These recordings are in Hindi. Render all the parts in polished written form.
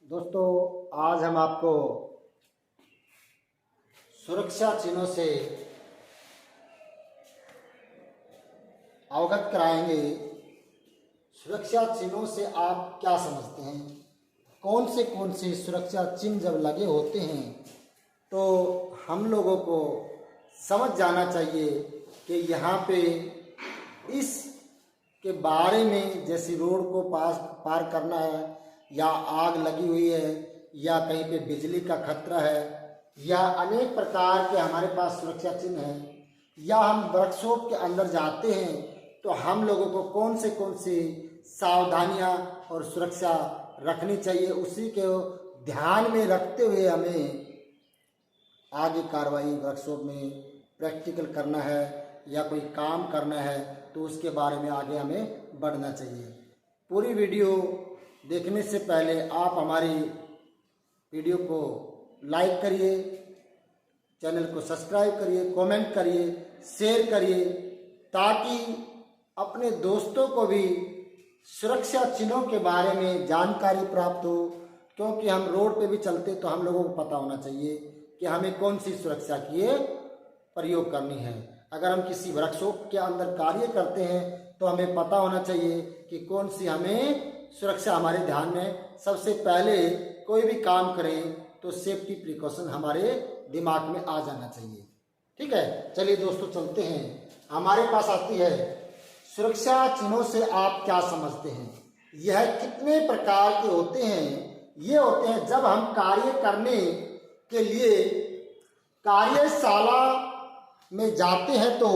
दोस्तों, आज हम आपको सुरक्षा चिन्हों से अवगत कराएंगे। सुरक्षा चिन्हों से आप क्या समझते हैं? कौन से सुरक्षा चिन्ह जब लगे होते हैं तो हम लोगों को समझ जाना चाहिए कि यहाँ पे इस के बारे में, जैसे रोड को पार करना है, या आग लगी हुई है, या कहीं पे बिजली का खतरा है, या अनेक प्रकार के हमारे पास सुरक्षा चिन्ह हैं, या हम वर्कशॉप के अंदर जाते हैं तो हम लोगों को कौन सी सावधानियां और सुरक्षा रखनी चाहिए, उसी के ध्यान में रखते हुए हमें आगे कार्रवाई वर्कशॉप में प्रैक्टिकल करना है या कोई काम करना है तो उसके बारे में आगे हमें बढ़ना चाहिए। पूरी वीडियो देखने से पहले आप हमारी वीडियो को लाइक करिए, चैनल को सब्सक्राइब करिए, कमेंट करिए, शेयर करिए, ताकि अपने दोस्तों को भी सुरक्षा चिन्हों के बारे में जानकारी प्राप्त हो। क्योंकि हम रोड पे भी चलते तो हम लोगों को पता होना चाहिए कि हमें कौन सी सुरक्षा की प्रयोग करनी है। अगर हम किसी वर्कशॉप के अंदर कार्य करते हैं तो हमें पता होना चाहिए कि कौन सी हमें सुरक्षा हमारे ध्यान में। सबसे पहले कोई भी काम करें तो सेफ्टी प्रिकॉशन हमारे दिमाग में आ जाना चाहिए। ठीक है, चलिए दोस्तों चलते हैं। हमारे पास आती है सुरक्षा चिन्हों से आप क्या समझते हैं। यह कितने प्रकार के होते हैं? ये होते हैं जब हम कार्य करने के लिए कार्यशाला में जाते हैं तो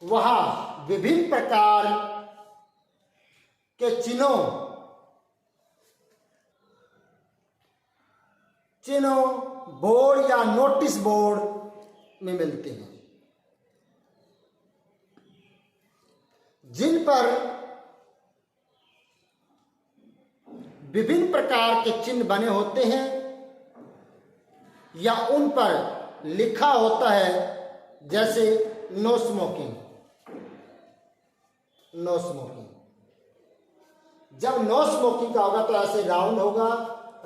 वहां विभिन्न प्रकार के चिन्हों बोर्ड या नोटिस बोर्ड में मिलते हैं, जिन पर विभिन्न प्रकार के चिन्ह बने होते हैं या उन पर लिखा होता है, जैसे नो स्मोकिंग। नो स्मोकिंग, जब नो स्मोकिंग का होगा तो ऐसे राउंड होगा,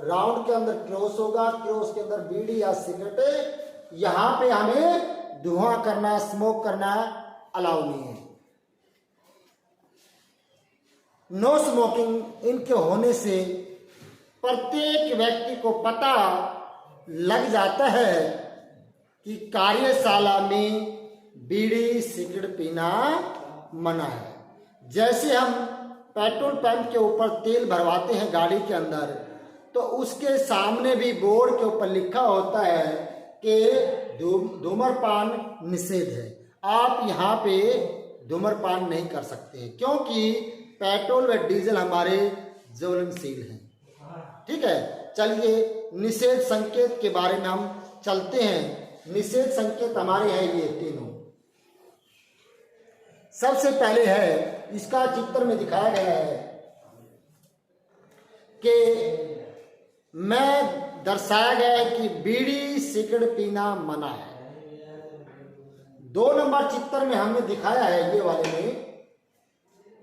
राउंड के अंदर क्रॉस होगा, क्रॉस के अंदर बीड़ी या सिगरेट। यहां पे हमें धुआं करना, स्मोक करना अलाउ नहीं है। नो स्मोकिंग इनके होने से प्रत्येक व्यक्ति को पता लग जाता है कि कार्यशाला में बीड़ी सिगरेट पीना मना है। जैसे हम पेट्रोल पंप के ऊपर तेल भरवाते हैं गाड़ी के अंदर, तो उसके सामने भी बोर्ड के ऊपर लिखा होता है कि धूम्रपान निषेध है। आप यहाँ पे धूम्रपान नहीं कर सकते क्योंकि पेट्रोल व डीजल हमारे ज्वलनशील हैं। ठीक है, चलिए निषेध संकेत के बारे में हम चलते हैं। निषेध संकेत हमारे हैं ये तीनों। सबसे पहले है, इसका चित्र में दिखाया गया है कि दर्शाया गया है कि बीड़ी सिगरेट पीना मना है। 2 नंबर चित्र में हमने दिखाया है, ये वाले में,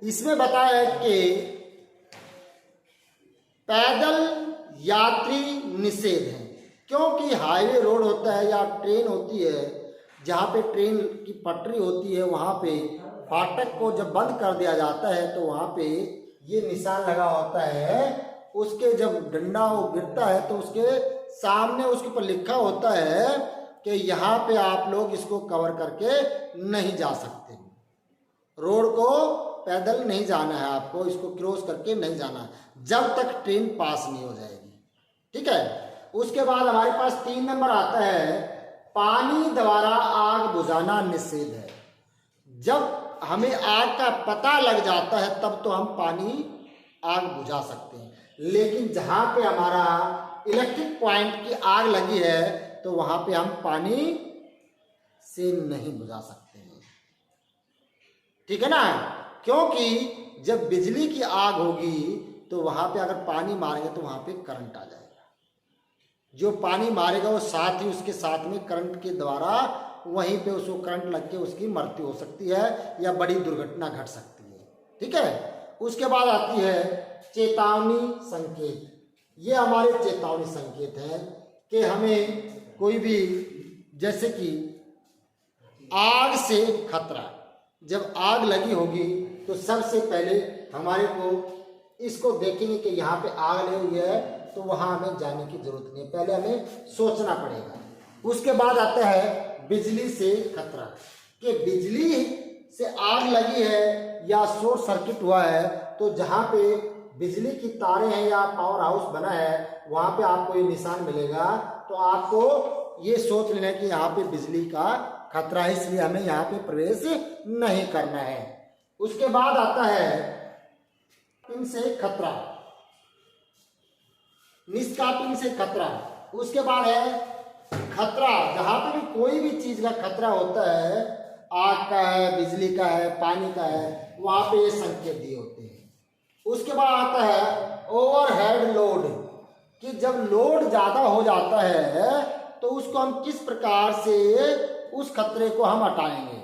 इसमें बताया है कि पैदल यात्री निषेध है। क्योंकि हाईवे रोड होता है या ट्रेन होती है, जहाँ पे ट्रेन की पटरी होती है, वहाँ पे फाटक को जब बंद कर दिया जाता है तो वहाँ पे ये निशान लगा होता है। उसके जब डंडा वो गिरता है तो उसके सामने उसके ऊपर लिखा होता है कि यहाँ पे आप लोग इसको कवर करके नहीं जा सकते। रोड को पैदल नहीं जाना है, आपको इसको क्रॉस करके नहीं जाना है जब तक ट्रेन पास नहीं हो जाएगी। ठीक है, उसके बाद हमारे पास 3 नंबर आता है, पानी द्वारा आग बुझाना निषेध है। जब हमें आग का पता लग जाता है तब तो हम आग बुझा सकते हैं, लेकिन जहां पे हमारा इलेक्ट्रिक पॉइंट की आग लगी है तो वहां पे हम पानी से नहीं बुझा सकते हैं। ठीक है ना, क्योंकि जब बिजली की आग होगी तो वहां पे अगर पानी मारेंगे तो वहां पे करंट आ जाएगा। जो पानी मारेगा वो साथ ही उसके साथ में करंट के द्वारा वहीं पे उसको करंट लग के उसकी मृत्यु हो सकती है या बड़ी दुर्घटना घट सकती है। ठीक है, उसके बाद आती है चेतावनी संकेत। ये हमारे चेतावनी संकेत है कि हमें कोई भी, जैसे कि आग से खतरा, जब आग लगी होगी तो सबसे पहले हमारे को इसको देखेंगे कि यहाँ पे आग लगी हुई है, तो वहां हमें जाने की जरूरत नहीं है, पहले हमें सोचना पड़ेगा। उसके बाद आता है बिजली से खतरा, कि बिजली से आग लगी है या शॉर्ट सर्किट हुआ है, तो जहां पे बिजली की तारें हैं या पावर हाउस बना है वहां पे आपको ये निशान मिलेगा, तो आपको ये सोच लेना कि यहाँ पे बिजली का खतरा है, इसलिए हमें यहाँ पे प्रवेश नहीं करना है। उसके बाद आता है पिन से खतरा, निष्कापिन से खतरा। उसके बाद है खतरा, जहां पे भी कोई भी चीज का खतरा होता है, आग का है, बिजली का है, पानी का है, वहां पे ये संकेत दिए होते हैं। उसके बाद आता है ओवरहेड लोड, कि जब लोड ज्यादा हो जाता है तो उसको हम किस प्रकार से उस खतरे को हम हटाएंगे।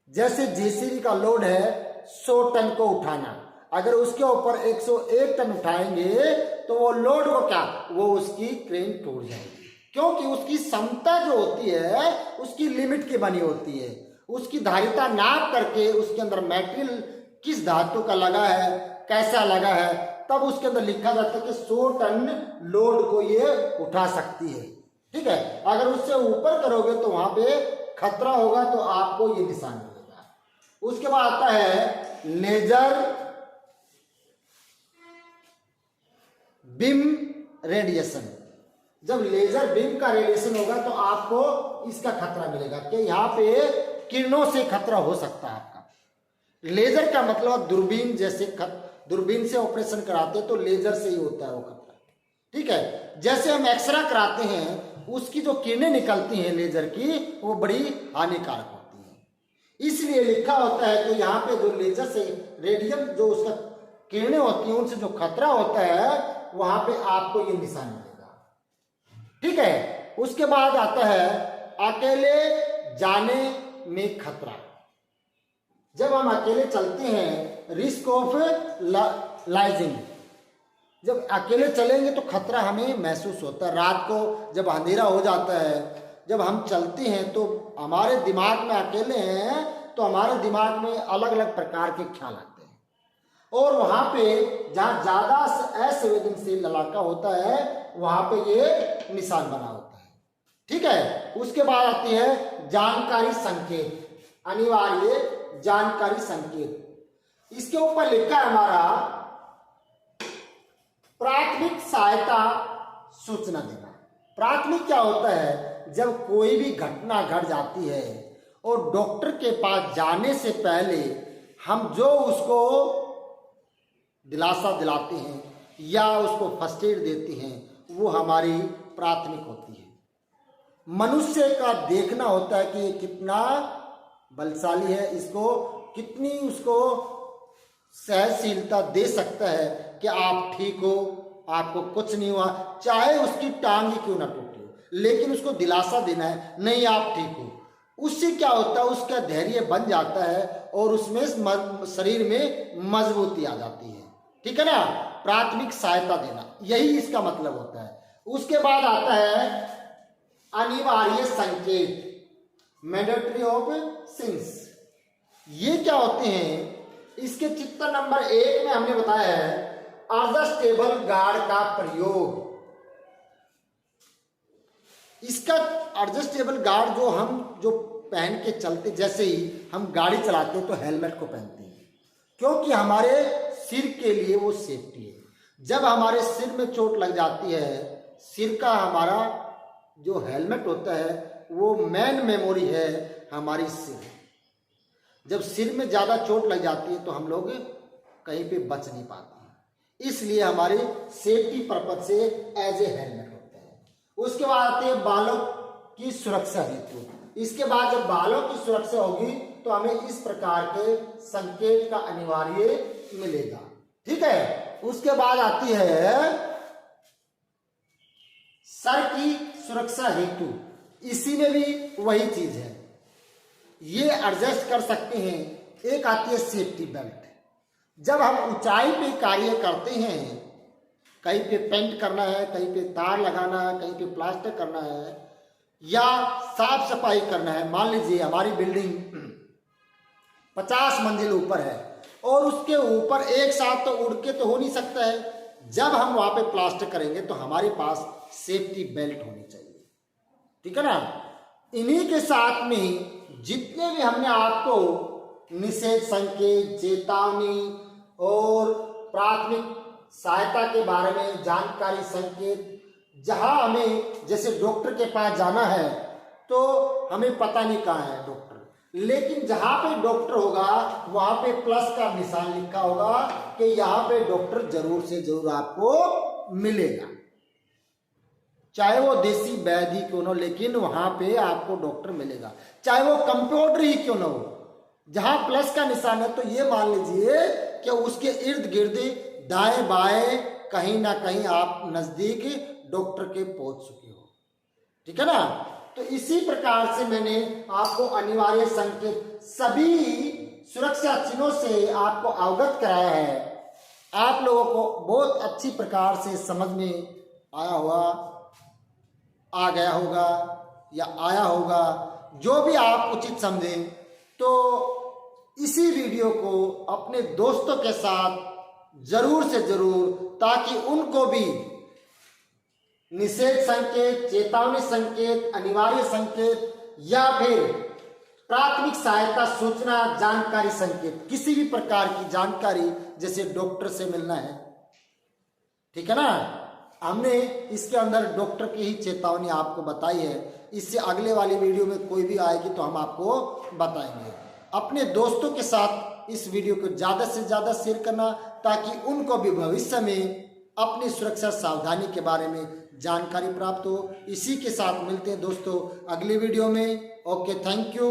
जैसे जेसीबी का लोड है 100 टन को उठाना, अगर उसके ऊपर 101 टन उठाएंगे तो वो लोड को क्या, वो उसकी क्रेन टूट जाएगी, क्योंकि उसकी क्षमता जो होती है उसकी लिमिट की बनी होती है। उसकी धारिता नाप करके उसके अंदर मटेरियल किस धातु का लगा है, कैसा लगा है, तब उसके अंदर लिखा जाता है कि 100 टन लोड को ये उठा सकती है। ठीक है, अगर उससे ऊपर करोगे तो वहां पे खतरा होगा, तो आपको ये निशान मिलेगा। उसके बाद आता है लेजर बीम रेडिएशन। जब लेजर बीम का रेडिएशन होगा तो आपको इसका खतरा मिलेगा कि यहाँ पे किरणों से खतरा हो सकता है आपका। लेजर का मतलब दूरबीन, जैसे दूरबीन से ऑपरेशन कराते हैं तो लेजर से ही होता है वो खतरा। ठीक है, जैसे हम एक्सरे कराते हैं उसकी जो किरणें निकलती हैं लेजर की, वो बड़ी हानिकारक होती हैं। इसलिए लिखा होता है कि यहाँ पे जो लेजर से रेडियम जो उसका किरणें होती हैं उनसे जो खतरा होता है वहां पे आपको ये निशान मिलेगा। ठीक है, उसके बाद आता है अकेले जाने में खतरा। जब हम अकेले चलते हैं, रिस्क ऑफ लाइजिंग, जब अकेले चलेंगे तो खतरा हमें महसूस होता है। रात को जब अंधेरा हो जाता है, जब हम चलते हैं तो हमारे दिमाग में, अकेले हैं तो हमारे दिमाग में अलग अलग प्रकार के ख्याल आते हैं, और वहां पे जहां ज्यादा असंवेदनशील इलाका होता है वहां पे ये निशान बना होता है। ठीक है, उसके बाद आती है जानकारी संकेत, अनिवार्य जानकारी संकेत। इसके ऊपर लिखा है हमारा प्राथमिक सहायता सूचना देना। प्राथमिक क्या होता है, जब कोई भी घटना घट जाती है और डॉक्टर के पास जाने से पहले हम जो उसको दिलासा दिलाते हैं या उसको फर्स्ट एड देते हैं, वो हमारी प्राथमिक होती है। मनुष्य का देखना होता है कि ये कितना बलशाली है, इसको कितनी उसको सहनशीलता दे सकता है कि आप ठीक हो, आपको कुछ नहीं हुआ, चाहे उसकी टांग ही क्यों ना टूटी हो, लेकिन उसको दिलासा देना है नहीं आप ठीक हो। उससे क्या होता है, उसका धैर्य बन जाता है और उसमें शरीर में मजबूती आ जाती है। ठीक है ना, प्राथमिक सहायता देना, यही इसका मतलब होता है। उसके बाद आता है अनिवार्य संकेत, मैंडेटरी ऑफ सिंस। ये क्या होते हैं, इसके चित्र नंबर 1 में हमने बताया है एडजस्टेबल गार्ड का प्रयोग। इसका एडजस्टेबल गार्ड जो हम पहन के चलते, जैसे ही हम गाड़ी चलाते हैं तो हेलमेट को पहनते हैं, क्योंकि हमारे सिर के लिए वो सेफ्टी है। जब हमारे सिर में चोट लग जाती है, सिर का हमारा जो हेलमेट होता है वो मेन मेमोरी है हमारी सिर। जब सिर में ज्यादा चोट लग जाती है तो हम लोग कहीं पे बच नहीं पाते हैं, इसलिए हमारे सेफ्टी पर्पज से एज ए हेलमेट होता है। उसके बाद आते हैं बालों की सुरक्षा हेतु। इसके बाद जब बालों की सुरक्षा होगी तो हमें इस प्रकार के संकेत का अनिवार्य मिलेगा। ठीक है, उसके बाद आती है सर की सुरक्षा हेतु। इसी में भी वही चीज है, ये एडजस्ट कर सकते हैं। एक आती है सेफ्टी बेल्ट, जब हम ऊंचाई पे कार्य करते हैं, कहीं पे पेंट करना है, कहीं पे तार लगाना है, कहीं पे प्लास्टर करना है या साफ सफाई करना है, मान लीजिए हमारी बिल्डिंग 50 मंजिल ऊपर है और उसके ऊपर एक साथ तो उड़ के तो हो नहीं सकता है। जब हम वहां पे प्लास्टर करेंगे तो हमारे पास सेफ्टी बेल्ट होनी चाहिए, ठीक है ना। इन्हीं के साथ में जितने भी हमने आपको निषेध संकेत, चेतावनी और प्राथमिक सहायता के बारे में जानकारी, संकेत, जहां हमें जैसे डॉक्टर के पास जाना है तो हमें पता नहीं कहाँ है डॉक्टर, लेकिन जहां पे डॉक्टर होगा वहां पे प्लस का निशान लिखा होगा कि यहाँ पे डॉक्टर जरूर से जरूर आपको मिलेगा, चाहे वो देसी वैद्य ही क्यों ना हो, लेकिन वहां पे आपको डॉक्टर मिलेगा, चाहे वो कंपाउंडर ही क्यों ना हो। जहां प्लस का निशान है तो ये मान लीजिए कि उसके इर्द गिर्द दाएं बाएं कहीं ना कहीं आप नजदीक डॉक्टर के पहुंच चुके हो, ठीक है ना। तो इसी प्रकार से मैंने आपको अनिवार्य संकेत, सभी सुरक्षा चिन्हों से आपको अवगत कराया है। आप लोगों को बहुत अच्छी प्रकार से समझ में आ गया होगा या आया होगा, जो भी आप उचित समझें। तो इसी वीडियो को अपने दोस्तों के साथ जरूर से जरूर, ताकि उनको भी निषेध संकेत, चेतावनी संकेत, अनिवार्य संकेत या फिर प्राथमिक सहायता सूचना जानकारी संकेत, किसी भी प्रकार की जानकारी जैसे डॉक्टर से मिलना है, ठीक है ना। हमने इसके अंदर डॉक्टर की ही चेतावनी आपको बताई है। इससे अगले वाली वीडियो में कोई भी आएगी तो हम आपको बताएंगे। अपने दोस्तों के साथ इस वीडियो को ज़्यादा से ज़्यादा शेयर करना, ताकि उनको भी भविष्य में अपनी सुरक्षा सावधानी के बारे में जानकारी प्राप्त हो। इसी के साथ मिलते हैं दोस्तों अगली वीडियो में। Okay, thank you.